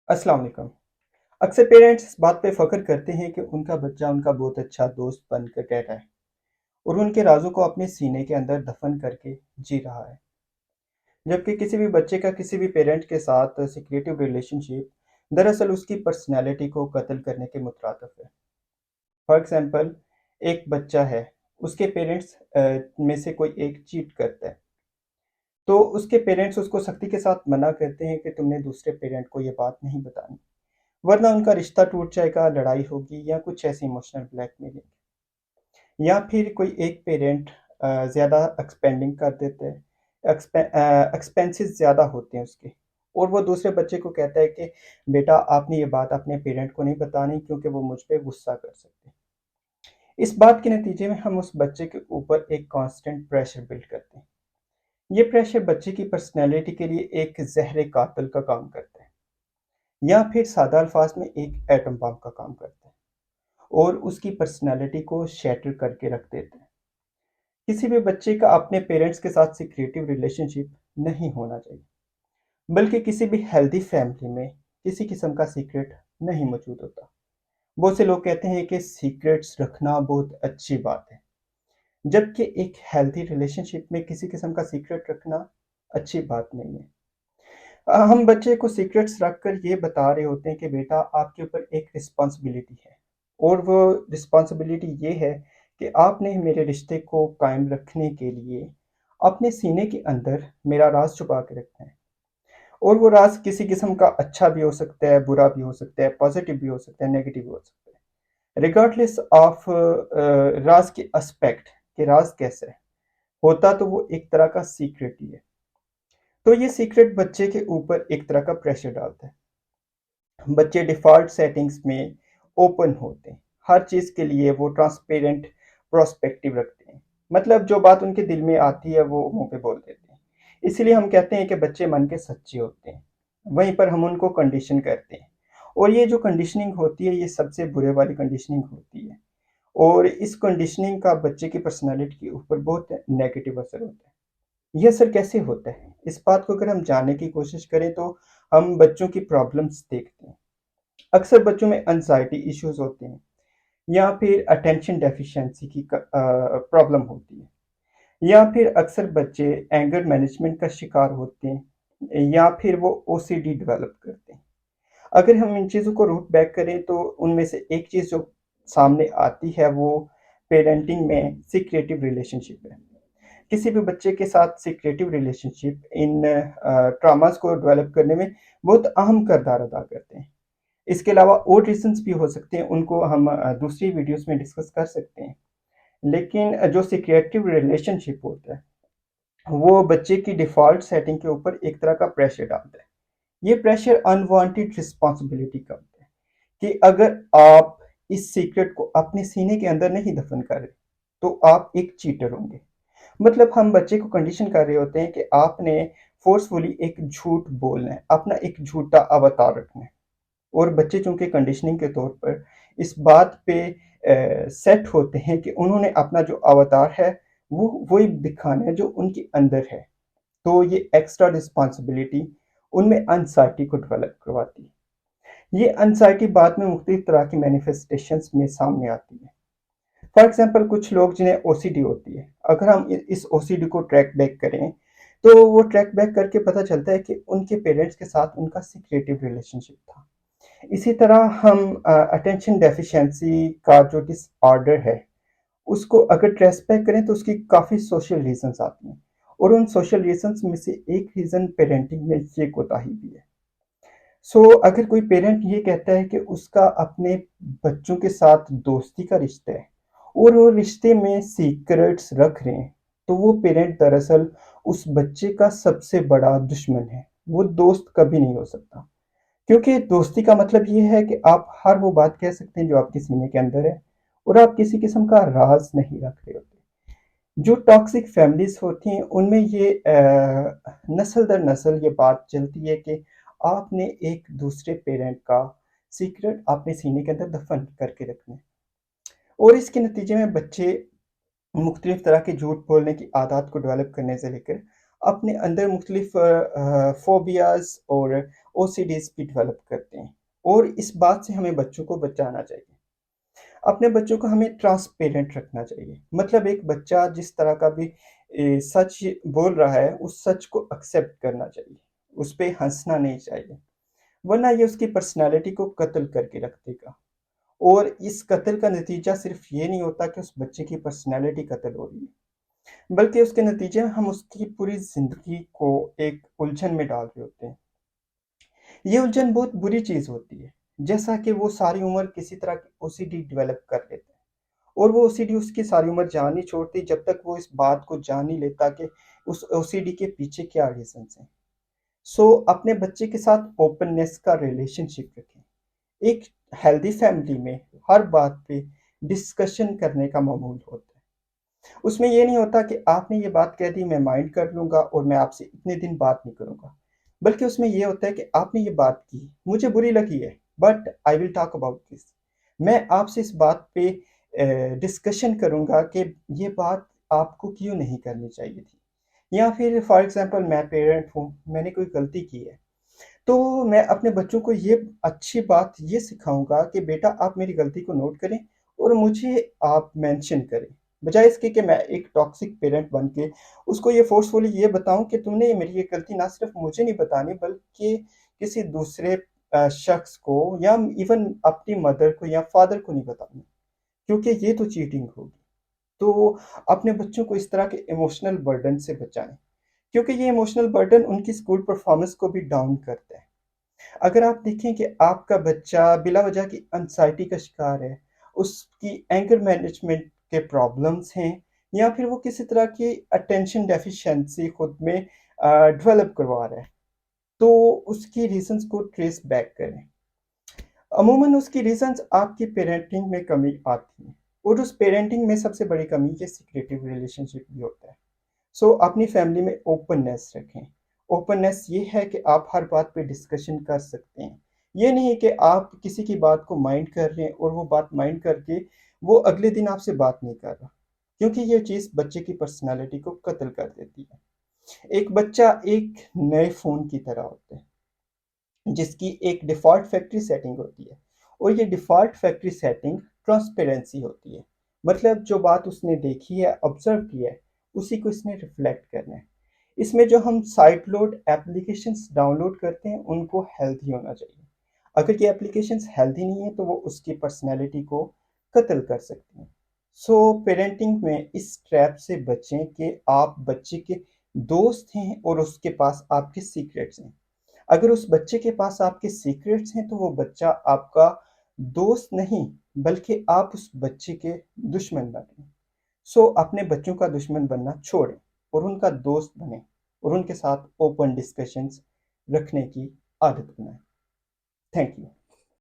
अस्सलाम वालेकुम। अक्सर पेरेंट्स इस बात पे फ़ख्र करते हैं कि उनका बच्चा उनका बहुत अच्छा दोस्त बनकर रह रहा है और उनके राज़ों को अपने सीने के अंदर दफ़न करके जी रहा है। जबकि किसी भी बच्चे का किसी भी पेरेंट के साथ सिक्रेटिव रिलेशनशिप दरअसल उसकी पर्सनैलिटी को कत्ल करने के मुतरादिफ है। फॉर एग्ज़ाम्पल एक बच्चा है, उसके पेरेंट्स में से कोई एक चीट करता है, तो उसके पेरेंट्स उसको सख्ती के साथ मना करते हैं कि तुमने दूसरे पेरेंट को ये बात नहीं बतानी। वरना उनका रिश्ता टूट जाएगा, लड़ाई होगी या कुछ ऐसी इमोशनल ब्लैकमेलिंग। या फिर कोई एक पेरेंट ज़्यादा एक्सपेंडिंग कर देता है, एक्सपेंसेस ज़्यादा होते हैं उसके और वो दूसरे बच्चे को कहता है कि बेटा आपने ये बात अपने पेरेंट को नहीं बतानी क्योंकि वो मुझ पे गुस्सा कर सकते हैं। इस बात के नतीजे में हम उस बच्चे के ऊपर एक कांस्टेंट प्रेशर बिल्ड करते हैं। ये प्रेशर बच्चे की पर्सनैलिटी के लिए एक ज़हर कातिल का काम करता है या फिर सादा अल्फाज में एक एटम बम का काम करता है। और उसकी पर्सनैलिटी को शैटर करके रख देते हैं। किसी भी बच्चे का अपने पेरेंट्स के साथ सिक्रेटिव रिलेशनशिप नहीं होना चाहिए, बल्कि किसी भी हेल्दी फैमिली में किसी किस्म का सीक्रेट नहीं मौजूद होता। बहुत से लोग कहते हैं कि सीक्रेट्स रखना बहुत अच्छी बात है, जबकि एक हेल्दी रिलेशनशिप में किसी किस्म का सीक्रेट रखना अच्छी बात नहीं है। हम बच्चे को सीक्रेट्स रखकर ये बता रहे होते हैं कि बेटा आपके ऊपर एक रिस्पॉन्सिबिलिटी है और वो रिस्पॉन्सिबिलिटी ये है कि आपने मेरे रिश्ते को कायम रखने के लिए अपने सीने के अंदर मेरा राज छुपा के रखना है और वो राज किसी किस्म का अच्छा भी हो सकता है, बुरा भी हो सकता है, पॉजिटिव भी हो सकता है, नेगेटिव भी हो सकता है। रिगार्डलेस ऑफ राज के एस्पेक्ट कि राज कैसा है, होता तो वो एक तरह का सीक्रेट ही है। तो ये सीक्रेट बच्चे के ऊपर एक तरह का प्रेशर डालता है। बच्चे डिफ़ॉल्ट सेटिंग्स में ओपन होते हैं। हर चीज़ के लिए वो ट्रांसपेरेंट पर्सपेक्टिव रखते हैं। मतलब जो बात उनके दिल में आती है वो मुँह पे बोल देते हैं। इसीलिए हम कहते हैं कि बच्चे मन के सच्चे होते हैं। वहीं पर हम उनको कंडीशन करते हैं और ये जो कंडीशनिंग होती है ये सबसे बुरे वाली कंडीशनिंग होती है और इस कंडीशनिंग का बच्चे की पर्सनैलिटी के ऊपर बहुत नेगेटिव असर होता है। ये असर कैसे होता है? इस बात को अगर हम जानने की कोशिश करें तो हम बच्चों की प्रॉब्लम्स देखते हैं। अक्सर बच्चों में एंग्ज़ायटी इश्यूज़ होते हैं या फिर अटेंशन डेफिशिएंसी की प्रॉब्लम होती है या फिर अक्सर बच्चे एंगर मैनेजमेंट का शिकार होते हैं या फिर वो ओसीडी डेवलप करते हैं। अगर हम इन चीज़ों को रूट बैक करें तो उनमें से एक चीज़ जो सामने आती है वो पेरेंटिंग में सीक्रेटिव रिलेशनशिप है। किसी भी बच्चे के साथ सीक्रेटिव रिलेशनशिप इन ट्रॉमास को डेवलप करने में बहुत अहम किरदार अदा करते हैं। इसके अलावा और रीज़न्स भी हो सकते हैं, उनको हम दूसरी वीडियोज़ में डिस्कस कर सकते हैं। लेकिन जो सीक्रेटिव रिलेशनशिप होता है, वो बच्चे की डिफ़ॉल्ट सेटिंग के ऊपर एक तरह का प्रेशर डालता है। ये प्रेशर अनवांटेड रिस्पॉन्सिबिलिटी का होता है कि अगर आप इस सीक्रेट को अपने सीने के अंदर नहीं दफ़न कर रहे, तो आप एक चीटर होंगे। मतलब हम बच्चे को कंडीशन कर रहे होते हैं कि आपने फ़ोर्सफुली एक झूठ बोलना है, अपना एक झूठा अवतार रखना है। और बच्चे चूँकि कंडीशनिंग के तौर पर इस बात पे सेट होते हैं कि उन्होंने अपना जो अवतार है, वो वही दिखाना है जो उनके अंदर है। तो ये एक्स्ट्रा रिस्पॉन्सिबिलिटी उनमें एंग्ज़ायटी को डेवलप करवाती है। ये एंग्ज़ायटी बाद में मुख्तलिफ तरह की मैनिफेस्टेशंस में सामने आती है। फॉर एग्ज़ाम्पल कुछ लोग जिन्हें ओसीडी होती है, अगर हम इ इस ओसीडी को ट्रैक बैक करें, तो वो ट्रैक बैक करके पता चलता है कि उनके पेरेंट्स के साथ उनका सीक्रेटिव रिलेशनशिप था। इसी तरह हम अटेंशन डेफिशिएंसी का जो डिसऑर्डर है, उसको अगर ट्रेस बैक करें तो उसकी काफ़ी सोशल रीज़न्स आती हैं और उन सोशल रीज़न्स में से एक रीज़न पेरेंटिंग में ये कोताही भी है। अगर कोई पेरेंट ये कहता है कि उसका अपने बच्चों के साथ दोस्ती का रिश्ता है और वो रिश्ते में सीक्रेट्स रख रहे हैं, तो वो पेरेंट दरअसल उस बच्चे का सबसे बड़ा दुश्मन है। वो दोस्त कभी नहीं हो सकता। क्योंकि दोस्ती का मतलब ये है कि आप हर वो बात कह सकते हैं जो आपके सीने के अंदर है और आप किसी किस्म का राज नहीं रख रहे होते। जो टॉक्सिक फैमिलीज़ होती हैं उनमें ये नस्ल दर नस्ल ये बात चलती है कि आपने एक दूसरे पेरेंट का सीक्रेट अपने सीने के अंदर दफ़न करके रखना है और इसके नतीजे में बच्चे मुख्तलिफ तरह के झूठ बोलने की आदत को डेवलप करने से लेकर अपने अंदर मुख्तलिफ फ़ोबियाज़ और ओसीडीज़ भी डेवलप करते हैं और इस बात से हमें बच्चों को बचाना चाहिए। अपने बच्चों को हमें ट्रांसपेरेंट रखना चाहिए। मतलब एक बच्चा जिस तरह का भी सच बोल रहा है, उस सच को एक्सेप्ट करना चाहिए। उस पे हँसना नहीं चाहिए, वरना ये उसकी पर्सनैलिटी को कत्ल करके रख देगा। और इस कत्ल का नतीजा सिर्फ़ ये नहीं होता कि उस बच्चे की पर्सनैलिटी कत्ल हो रही है, बल्कि उसके नतीजे हम उसकी पूरी ज़िंदगी को एक उलझन में डाल रहे होते हैं। ये उलझन बहुत बुरी चीज़ होती है, जैसा कि वो सारी उम्र किसी तरह की ओसीडी डेवलप कर लेता है और वो ओसीडी उसकी सारी उम्र जान नहीं छोड़ती जब तक वो इस बात को जान नहीं लेता कि उस ओसीडी के पीछे क्या रीज़न्स हैं। सो अपने बच्चे के साथ ओपननेस का रिलेशनशिप रखें। एक हेल्दी फैमिली में हर बात पे डिस्कशन करने का मामूल होता है। उसमें ये नहीं होता कि आपने ये बात कह दी, मैं माइंड कर लूँगा और मैं आपसे इतने दिन बात नहीं करूँगा। बल्कि उसमें ये होता है कि आपने ये बात की, मुझे बुरी लगी है, but I will talk about this. मैं आपसे इस बात पे डिस्कशन करूँगा कि ये बात आपको क्यों नहीं करनी चाहिए थी। या फिर फॉर एग्ज़ाम्पल मैं पेरेंट हूँ, मैंने कोई गलती की है, तो मैं अपने बच्चों को ये अच्छी बात ये सिखाऊँगा कि बेटा आप मेरी गलती को नोट करें और मुझे आप मेंशन करें। बजाए इसके कि मैं एक टॉक्सिक पेरेंट बन के उसको ये फ़ोर्सफुली ये बताऊँ कि तुमने मेरी ये गलती ना सिर्फ़ मुझे नहीं बतानी बल्कि किसी दूसरे शख्स को या इवन अपनी मदर को या फादर को नहीं बतानी, क्योंकि ये तो चीटिंग होगी। तो अपने बच्चों को इस तरह के इमोशनल बर्डन से बचाएँ, क्योंकि ये इमोशनल बर्डन उनकी स्कूल परफ़ॉर्मेंस को भी डाउन करता है। अगर आप देखें कि आपका बच्चा बिला वजह की एंग्ज़ायटी का शिकार है, उसकी एंगर मैनेजमेंट के प्रॉब्लम्स हैं या फिर वो किसी तरह की अटेंशन डेफ़िशिएंसी खुद में डेवलप करवा रहा है, तो उसकी रीज़न्स को ट्रेस बैक करें। अमूमन उसकी रीज़न्स आपकी पेरेंटिंग में कमी आती है और उस पेरेंटिंग में सबसे बड़ी कमी ये सिक्रेटिव रिलेशनशिप भी होता है। सो अपनी फैमिली में ओपननेस रखें। ओपननेस ये है कि आप हर बात पे डिस्कशन कर सकते हैं। ये नहीं कि आप किसी की बात को माइंड कर रहे हैं और वो बात माइंड करके वो अगले दिन आपसे बात नहीं कर रहा। क्योंकि ये चीज़ बच्चे की पर्सनैलिटी को कत्ल कर देती है। एक बच्चा एक नए फ़ोन की तरह होता है, जिसकी एक डिफ़ॉल्ट फैक्ट्री सेटिंग होती है और ये डिफ़ॉल्ट फैक्ट्री सेटिंग ट्रांसपेरेंसी होती है। मतलब जो बात उसने देखी है, ऑब्ज़र्व किया है, उसी को इसने रिफ्लेक्ट करना है। इसमें जो हम साइड लोड एप्लीकेशंस डाउनलोड करते हैं, उनको हेल्दी होना चाहिए। अगर ये एप्लीकेशंस हेल्दी नहीं है, तो वो उसकी पर्सनैलिटी को कत्ल कर सकती हैं। सो पेरेंटिंग में इस ट्रैप से बचें कि आप बच्चे के दोस्त हैं और उसके पास आपके सीक्रेट्स हैं। अगर उस बच्चे के पास आपके सीक्रेट्स हैं, तो वो बच्चा आपका दोस्त नहीं, बल्कि आप उस बच्चे के दुश्मन बने। सो अपने बच्चों का दुश्मन बनना छोड़ें और उनका दोस्त बनें और उनके साथ ओपन डिस्कशंस रखने की आदत बनाएँ। Thank you.